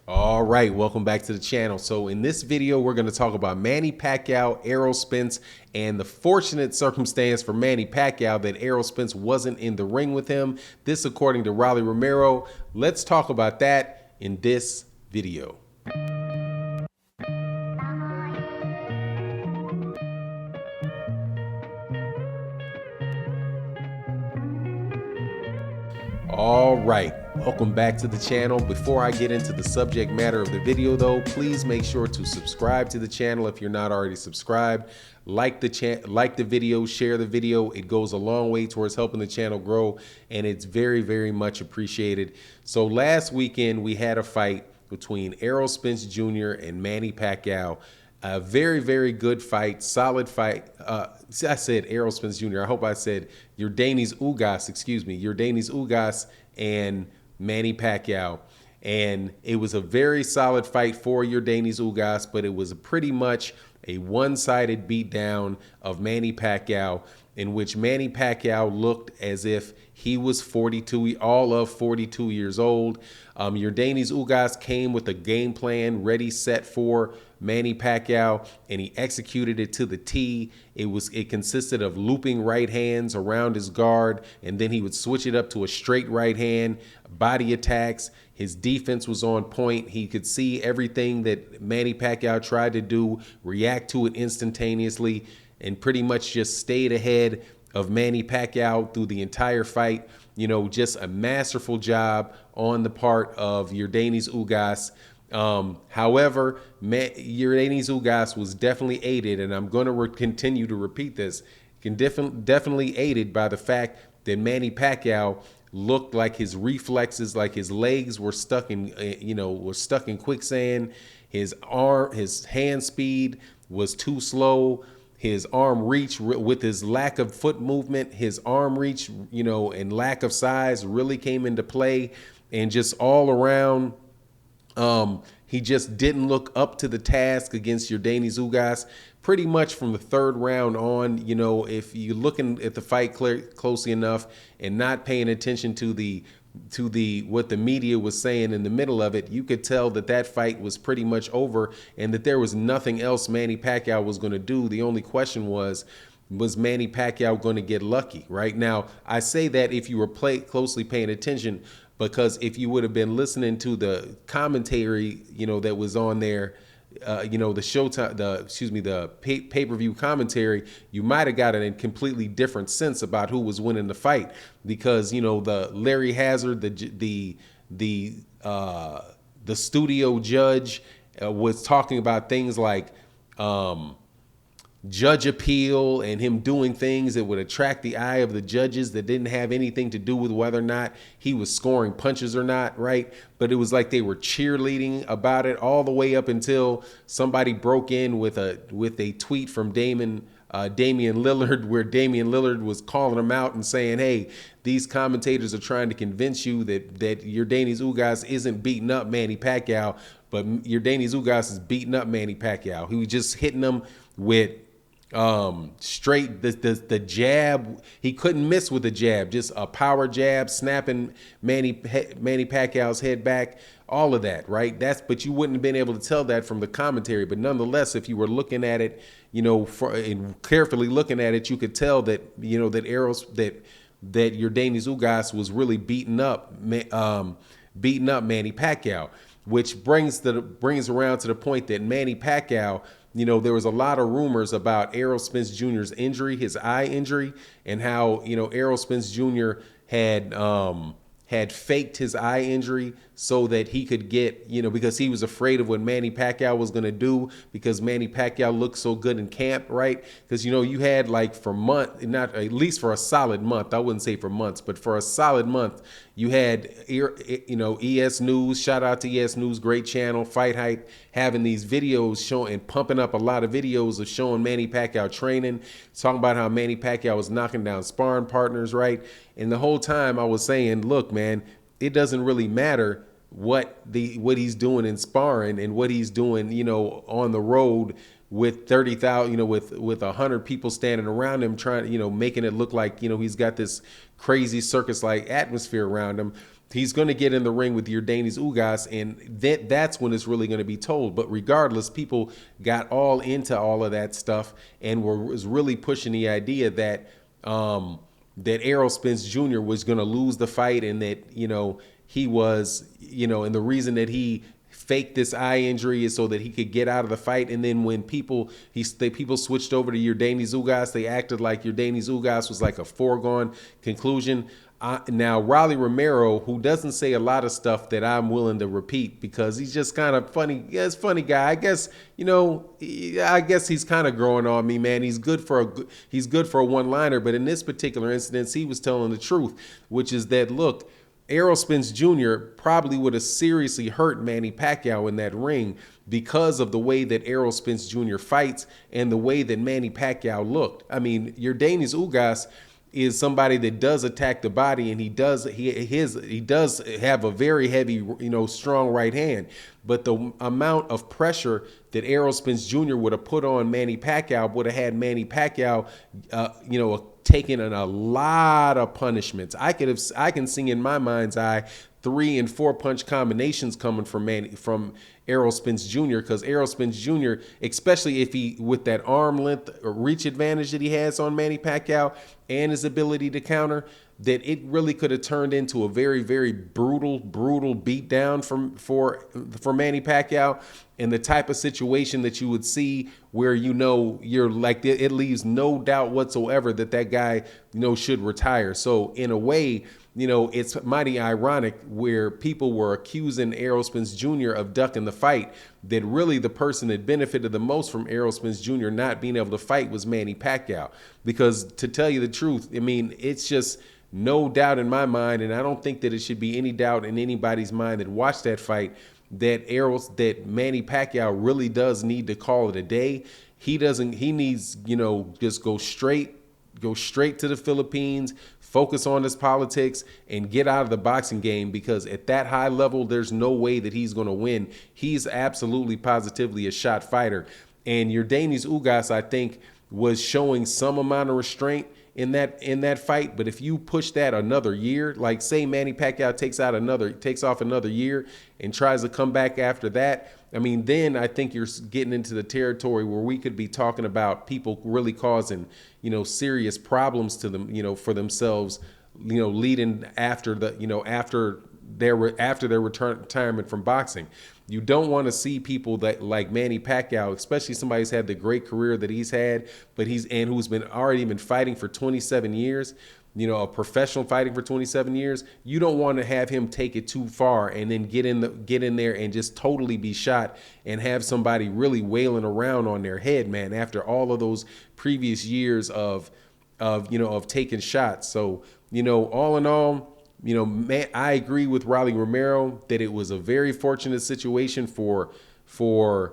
All right, welcome back to the channel. So in this video, we're going to talk about Manny Pacquiao, Errol Spence, and the fortunate circumstance for Manny Pacquiao that Errol Spence wasn't in the ring with him. This according to Romero. Let's talk about that in this video. All right, welcome back to the channel. Before I get into the subject matter of the video though, please make sure to subscribe to the channel if you're not already subscribed. Like the video, share the video. It goes a long way towards helping the channel grow, and it's very, very much appreciated. So last weekend we had a fight between Errol Spence Jr. and Manny Pacquiao. A very, very good fight, solid fight. I said Errol Spence Jr. I hope I said Yordenis Ugas, excuse me, Yordenis Ugas and Manny Pacquiao. And it was a very solid fight for Yordenis Ugas, but it was pretty much a one-sided beatdown of Manny Pacquiao, in which Manny Pacquiao looked as if he was 42, all of 42 years old. Yordenis Ugas came with a game plan ready, set for Manny Pacquiao, and he executed it to the T. It consisted of looping right hands around his guard, and then he would switch it up to a straight right hand, body attacks. His defense was on point. He could see everything that Manny Pacquiao tried to do, react to it instantaneously, and pretty much just stayed ahead of Manny Pacquiao through the entire fight. You know, just a masterful job on the part of Yordenis Ugas. However, Yordenis Ugas was definitely aided, and I'm going to continue to repeat this, definitely aided by the fact that Manny Pacquiao looked like his reflexes, like his legs were stuck in, stuck in quicksand. His hand speed was too slow. His arm reach, with his lack of foot movement, his arm reach, and lack of size really came into play. And just all around, he just didn't look up to the task against Yordenis Ugas. Pretty much from the third round on, if you're looking at the fight closely enough and not paying attention to what the media was saying in the middle of it, you could tell that fight was pretty much over and that there was nothing else Manny Pacquiao was going to do. The only question was Manny Pacquiao going to get lucky? Right now, I say that if you were closely paying attention, because if you would have been listening to the commentary, that was on there, the Showtime, the pay-per-view commentary, you might have got a completely different sense about who was winning the fight, because the Larry Hazard, the studio judge was talking about things like judge appeal and him doing things that would attract the eye of the judges that didn't have anything to do with whether or not he was scoring punches or not, right? But it was like they were cheerleading about it all the way up until somebody broke in with a tweet from Damien Lillard, where Damien Lillard was calling him out and saying, hey, these commentators are trying to convince you that Yordenis Ugas isn't beating up Manny Pacquiao, but Yordenis Ugas is beating up Manny Pacquiao. He was just hitting him with straight the jab. He couldn't miss with the jab, just a power jab, snapping Manny Pacquiao's head back, all of that, right? But you wouldn't have been able to tell that from the commentary. But nonetheless, if you were looking at it, and carefully looking at it, you could tell that that Yordenis Ugas was really beating up Manny Pacquiao, which brings around to the point that Manny Pacquiao, there was a lot of rumors about Errol Spence Jr.'s injury, his eye injury, and how, Errol Spence Jr. had faked his eye injury so that he could get, because he was afraid of what Manny Pacquiao was going to do, because Manny Pacquiao looked so good in camp, right? Because, you had like for month, not at least for a solid month, I wouldn't say for months, but for a solid month, you had, ES News, shout out to ES News, great channel, Fight Hype, having these videos showing and pumping up a lot of videos of showing Manny Pacquiao training, talking about how Manny Pacquiao was knocking down sparring partners, right? And the whole time I was saying, look, man, it doesn't really matter what he's doing in sparring and what he's doing, on the road with 30,000, with 100 people standing around him trying, making it look like, he's got this crazy circus-like atmosphere around him. he's going to get in the ring with Yordenis Ugas, and that's when it's really going to be told. But regardless, people got all into all of that stuff and was really pushing the idea that that Errol Spence Jr. was going to lose the fight, and that he was and the reason that he faked this eye injury is so that he could get out of the fight. And then when people switched over to Yordenis Ugas, they acted like Yordenis Ugas was like a foregone conclusion. Now, Rolly Romero, who doesn't say a lot of stuff that I'm willing to repeat because he's just kind of funny. Yeah, it's a funny guy. I guess, I guess he's kind of growing on me, man. He's good for a one-liner, but in this particular instance, he was telling the truth, which is that, look, Errol Spence Jr. probably would have seriously hurt Manny Pacquiao in that ring because of the way that Errol Spence Jr. fights and the way that Manny Pacquiao looked. I mean, Yordenis Ugas is somebody that does attack the body, and he does have a very heavy, strong right hand. But the amount of pressure that Errol Spence Jr. would have put on Manny Pacquiao would have had Manny Pacquiao, taking a lot of punishments. I can see in my mind's eye 3 and 4 punch combinations coming from Errol Spence Jr. because Errol Spence Jr., especially if he with that arm length reach advantage that he has on Manny Pacquiao and his ability to counter, that it really could have turned into a very, very brutal beatdown for Manny Pacquiao, and the type of situation that you would see where you're like, it leaves no doubt whatsoever that guy should retire. So in a way, it's mighty ironic where people were accusing Errol Spence Jr. of ducking the fight, that really the person that benefited the most from Errol Spence Jr. not being able to fight was Manny Pacquiao. Because to tell you the truth, I mean, it's just no doubt in my mind, and I don't think that it should be any doubt in anybody's mind that watched that fight, that Manny Pacquiao really does need to call it a day. He needs, just go straight to the Philippines, focus on his politics, and get out of the boxing game, because at that high level, there's no way that he's going to win. He's absolutely positively a shot fighter. And Yordenis Ugas, I think, was showing some amount of restraint in that fight. But if you push that another year, like say Manny Pacquiao takes off another year and tries to come back after that, I mean, then I think you're getting into the territory where we could be talking about people really causing, serious problems to them, for themselves, leading after their retirement from boxing. You don't want to see people that like Manny Pacquiao, especially somebody who's had the great career that he's had, who's already been fighting for 27 years, a professional fighting for 27 years. You don't want to have him take it too far and then get in there and just totally be shot and have somebody really wailing around on their head, man, after all of those previous years of taking shots. So, all in all, I agree with Rolly Romero that it was a very fortunate situation for Manny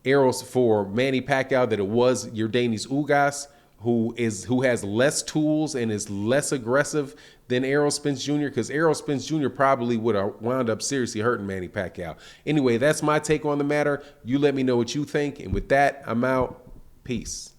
Pacquiao that it was Yordenis Ugas, who has less tools and is less aggressive than Errol Spence Jr., because Errol Spence Jr. probably would have wound up seriously hurting Manny Pacquiao. Anyway, that's my take on the matter. You let me know what you think. And with that, I'm out. Peace.